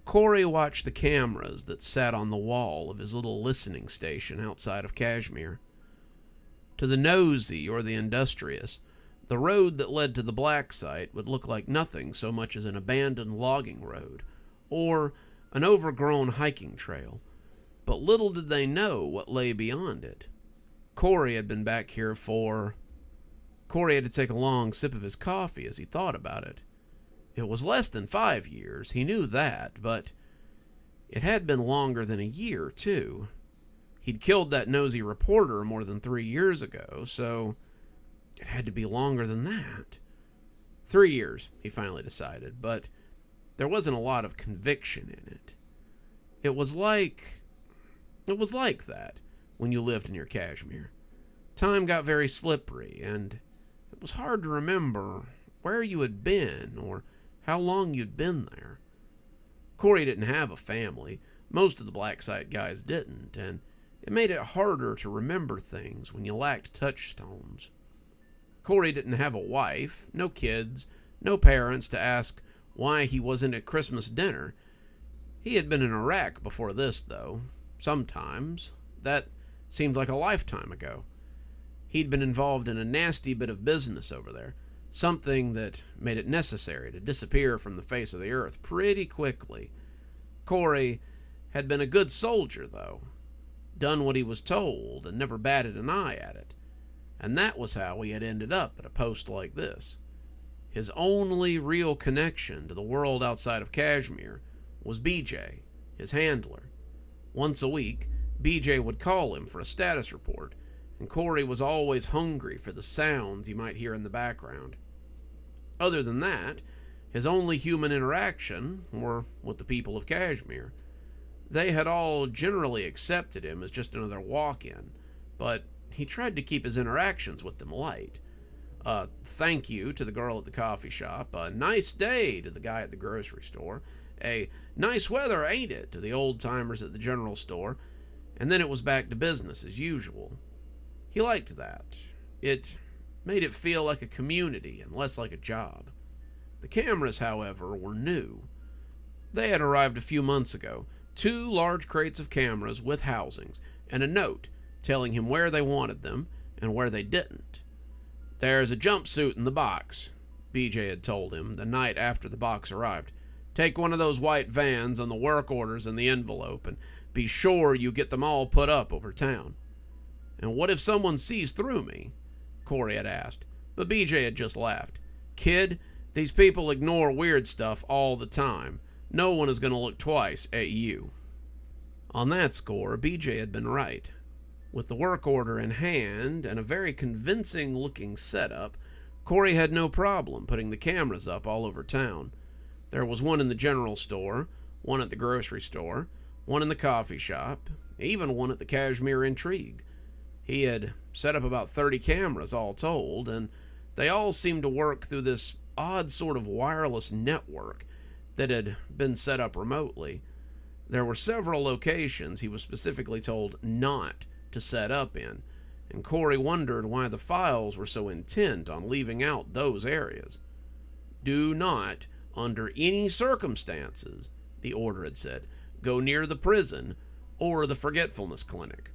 Corey watched the cameras that sat on the wall of his little listening station outside of Cashmere. To the nosy or the industrious, the road that led to the black site would look like nothing so much as an abandoned logging road or an overgrown hiking trail. But little did they know what lay beyond it. Corey had been back here for... Corey had to take a long sip of his coffee as he thought about it. It was less than 5 years, he knew that, but it had been longer than a year, too. He'd killed that nosy reporter more than 3 years ago, so it had to be longer than that. 3 years, he finally decided, but there wasn't a lot of conviction in it. It was like that when you lived near Cashmere. Time got very slippery, and it was hard to remember where you had been or how long you'd been there. Corey didn't have a family. Most of the black site guys didn't, and it made it harder to remember things when you lacked touchstones. Corey didn't have a wife, no kids, no parents to ask why he wasn't at Christmas dinner. He had been in Iraq before this, though. Sometimes. That seemed like a lifetime ago. He'd been involved in a nasty bit of business over there, something that made it necessary to disappear from the face of the earth pretty quickly. Corey had been a good soldier, though, done what he was told and never batted an eye at it. And that was how he had ended up at a post like this. His only real connection to the world outside of Cashmere was BJ, his handler. Once a week, BJ would call him for a status report, and Corey was always hungry for the sounds he might hear in the background. Other than that, his only human interaction were with the people of Cashmere. They had all generally accepted him as just another walk-in, but he tried to keep his interactions with them light. Thank you to the girl at the coffee shop, a nice day to the guy at the grocery store, a nice weather, ain't it, to the old-timers at the general store, and then it was back to business as usual. He liked that. It made it feel like a community and less like a job. The cameras, however, were new. They had arrived a few months ago, 2 large crates of cameras with housings, and a note telling him where they wanted them and where they didn't. "There's a jumpsuit in the box," BJ had told him the night after the box arrived. "Take one of those white vans on the work orders in the envelope and be sure you get them all put up over town." "And what if someone sees through me?" Corey had asked, but BJ had just laughed. "Kid, these people ignore weird stuff all the time. No one is going to look twice at you." On that score, BJ had been right. With the work order in hand and a very convincing-looking setup, Corey had no problem putting the cameras up all over town. There was one in the general store, one at the grocery store, one in the coffee shop, even one at the Cashmere Intrigue. He had set up about 30 cameras all told, and they all seemed to work through this odd sort of wireless network that had been set up remotely. There were several locations he was specifically told not to set up in, and Corey wondered why the files were so intent on leaving out those areas. "Do not, under any circumstances," the order had said, "go near the prison or the forgetfulness clinic.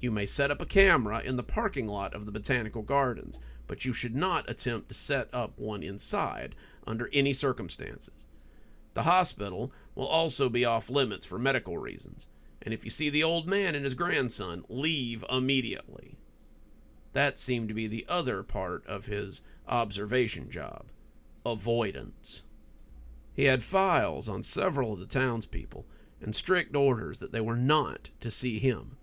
You may set up a camera in the parking lot of the botanical gardens, but you should not attempt to set up one inside under any circumstances. The hospital will also be off limits for medical reasons, and if you see the old man and his grandson, leave immediately." That seemed to be the other part of his observation job: avoidance. He had files on several of the townspeople and strict orders that they were not to see him.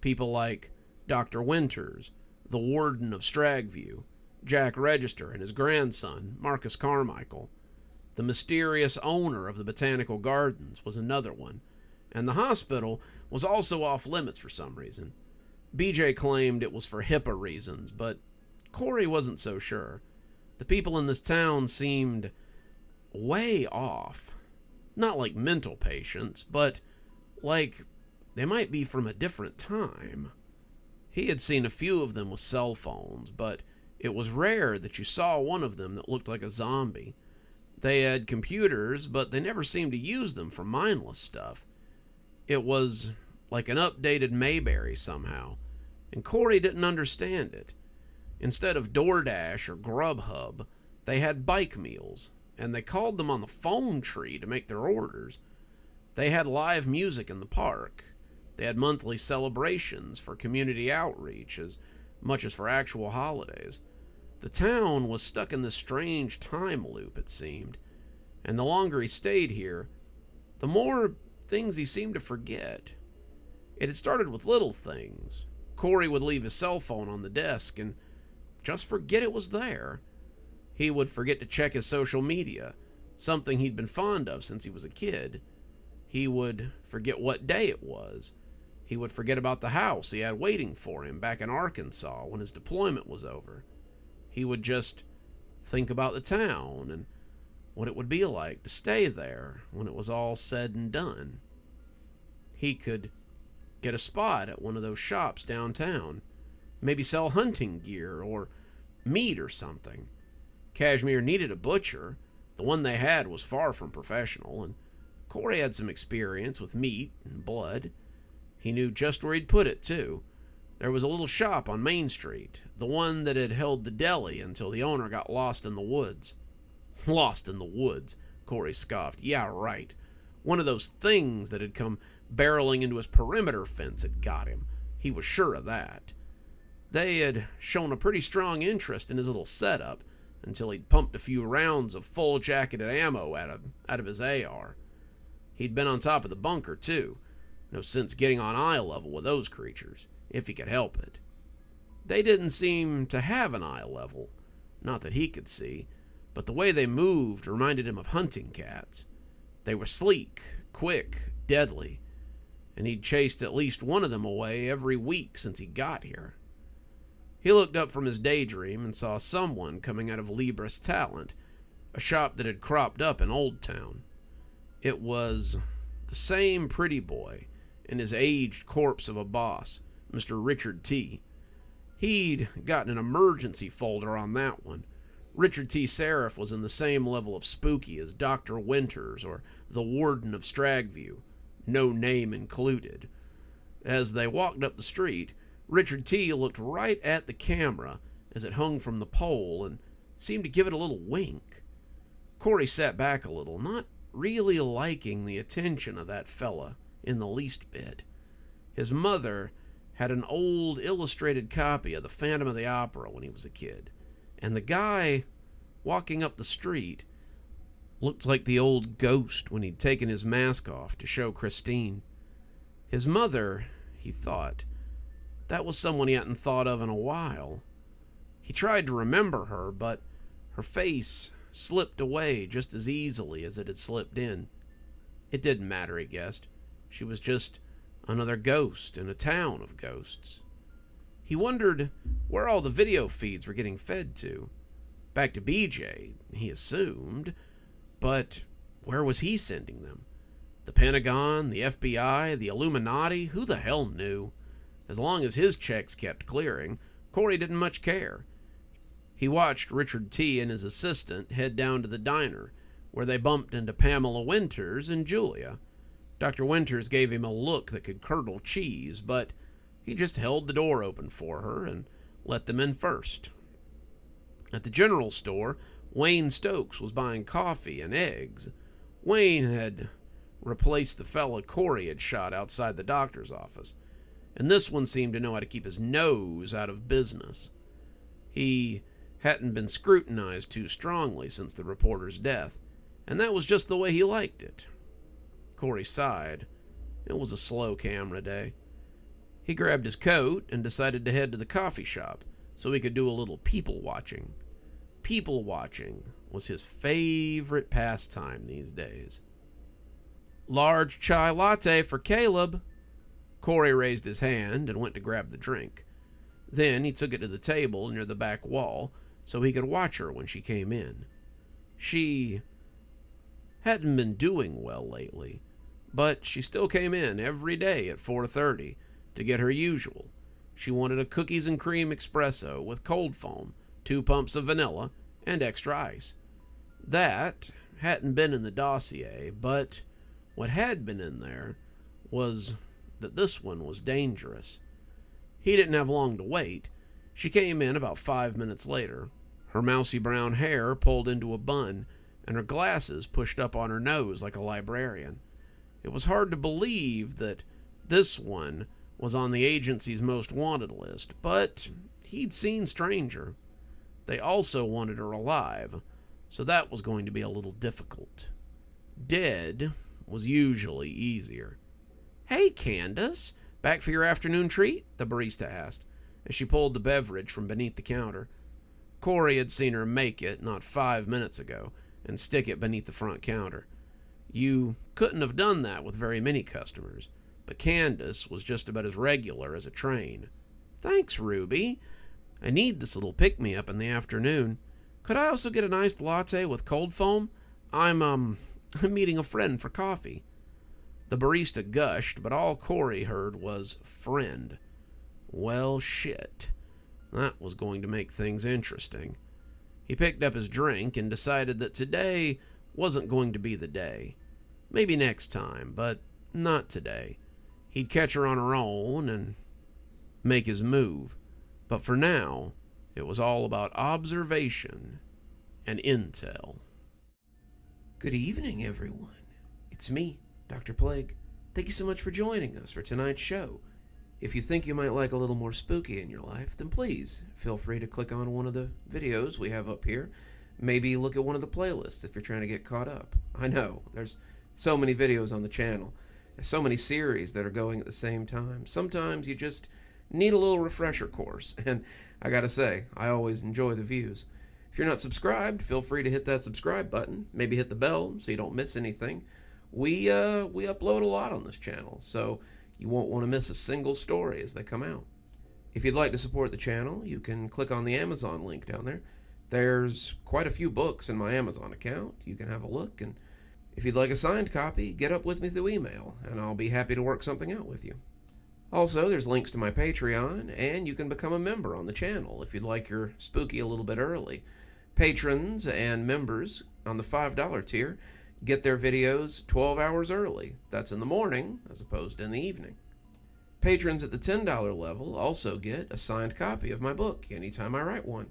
People like Dr. Winters, the warden of Stragview, Jack Register and his grandson, Marcus Carmichael. The mysterious owner of the botanical gardens was another one, and the hospital was also off limits for some reason. BJ claimed it was for HIPAA reasons, but Corey wasn't so sure. The people in this town seemed way off. Not like mental patients, but like they might be from a different time. He had seen a few of them with cell phones, but it was rare that you saw one of them that looked like a zombie. They had computers, but they never seemed to use them for mindless stuff. It was like an updated Mayberry somehow, and Corey didn't understand it. Instead of DoorDash or Grubhub, they had bike meals, and they called them on the phone tree to make their orders. They had live music in the park. They had monthly celebrations for community outreach as much as for actual holidays. The town was stuck in this strange time loop, it seemed, and the longer he stayed here, the more things he seemed to forget. It had started with little things. Corey would leave his cell phone on the desk and just forget it was there. He would forget to check his social media, something he'd been fond of since he was a kid. He would forget what day it was. He would forget about the house he had waiting for him back in Arkansas when his deployment was over. He would just think about the town and what it would be like to stay there when it was all said and done. He could get a spot at one of those shops downtown, maybe sell hunting gear or meat or something. Cashmere needed a butcher. The one they had was far from professional, and Corey had some experience with meat and blood. He knew just where he'd put it, too. There was a little shop on Main Street, the one that had held the deli until the owner got lost in the woods. Lost in the woods, Corey scoffed. Yeah, right. One of those things that had come barreling into his perimeter fence had got him. He was sure of that. They had shown a pretty strong interest in his little setup until he'd pumped a few rounds of full-jacketed ammo out of his AR. He'd been on top of the bunker, too. No sense getting on eye level with those creatures, if he could help it. They didn't seem to have an eye level, not that he could see, but the way they moved reminded him of hunting cats. They were sleek, quick, deadly, and he'd chased at least one of them away every week since he got here. He looked up from his daydream and saw someone coming out of Libris Talent, a shop that had cropped up in Old Town. It was the same pretty boy and his aged corpse of a boss, Mr. Richard T. He'd gotten an emergency folder on that one. Richard T. Seraph was in the same level of spooky as Dr. Winters or the Warden of Stragview, no name included. As they walked up the street, Richard T. looked right at the camera as it hung from the pole and seemed to give it a little wink. Corey sat back a little, not really liking the attention of that fella in the least bit. His mother had an old illustrated copy of the Phantom of the Opera when he was a kid, and the guy walking up the street looked like the old ghost when he'd taken his mask off to show Christine. His mother, he thought, that was someone he hadn't thought of in a while. He tried to remember her, but her face slipped away just as easily as it had slipped in. It didn't matter, he guessed. She was just another ghost in a town of ghosts. He wondered where all the video feeds were getting fed to. Back to BJ, he assumed, but where was he sending them? The Pentagon, the FBI, the Illuminati? Who the hell knew? As long as his checks kept clearing, Corey didn't much care. He watched Richard T. and his assistant head down to the diner, where they bumped into Pamela Winters and Julia. Dr. Winters gave him a look that could curdle cheese, but he just held the door open for her and let them in first. At the general store, Wayne Stokes was buying coffee and eggs. Wayne had replaced the fella Corey had shot outside the doctor's office, and this one seemed to know how to keep his nose out of business. He hadn't been scrutinized too strongly since the reporter's death, and that was just the way he liked it. Corey sighed. It was a slow camera day. He grabbed his coat and decided to head to the coffee shop so he could do a little people watching. People watching was his favorite pastime these days. Large chai latte for Caleb. Corey raised his hand and went to grab the drink. Then he took it to the table near the back wall so he could watch her when she came in. She hadn't been doing well lately, but she still came in every day at 4:30 to get her usual. She wanted a cookies and cream espresso with cold foam, 2 pumps of vanilla, and extra ice. That hadn't been in the dossier, but what had been in there was that this one was dangerous. He didn't have long to wait. She came in about 5 minutes later, her mousy brown hair pulled into a bun, and her glasses pushed up on her nose like a librarian. It was hard to believe that this one was on the agency's most wanted list, but he'd seen stranger. They also wanted her alive, so that was going to be a little difficult. Dead was usually easier. "Hey, Candace, back for your afternoon treat?" the barista asked, as she pulled the beverage from beneath the counter. Corey had seen her make it not 5 minutes ago and stick it beneath the front counter. You couldn't have done that with very many customers, but Candace was just about as regular as a train. "Thanks, Ruby. I need this little pick-me-up in the afternoon. Could I also get an iced latte with cold foam? I'm meeting a friend for coffee." The barista gushed, but all Corey heard was "friend." Well, shit. That was going to make things interesting. He picked up his drink and decided that today wasn't going to be the day. Maybe next time, but not today. He'd catch her on her own and make his move. But for now, it was all about observation and intel. Good evening, everyone. It's me, Dr. Plague. Thank you so much for joining us for tonight's show. If you think you might like a little more spooky in your life, then please feel free to click on one of the videos we have up here. Maybe look at one of the playlists if you're trying to get caught up. I know, there's so many videos on the channel. There's so many series that are going at the same time. Sometimes you just need a little refresher course, and I gotta say, I always enjoy the views. If you're not subscribed, feel free to hit that subscribe button. Maybe hit the bell so you don't miss anything. We upload a lot on this channel, so you won't want to miss a single story as they come out. If you'd like to support the channel, you can click on the Amazon link down there. There's quite a few books in my Amazon account. You can have a look, and if you'd like a signed copy, get up with me through email, and I'll be happy to work something out with you. Also, there's links to my Patreon, and you can become a member on the channel if you'd like your spooky a little bit early. Patrons and members on the $5 tier get their videos 12 hours early. That's in the morning as opposed to in the evening. Patrons at the $10 level also get a signed copy of my book anytime I write one.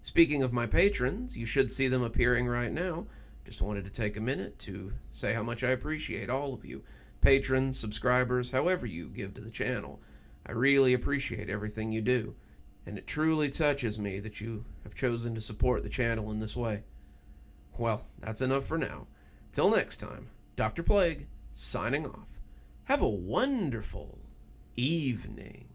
Speaking of my patrons, you should see them appearing right now. Just wanted to take a minute to say how much I appreciate all of you. Patrons, subscribers, however you give to the channel. I really appreciate everything you do, and it truly touches me that you have chosen to support the channel in this way. Well, that's enough for now. Till next time, Dr. Plague, signing off. Have a wonderful evening.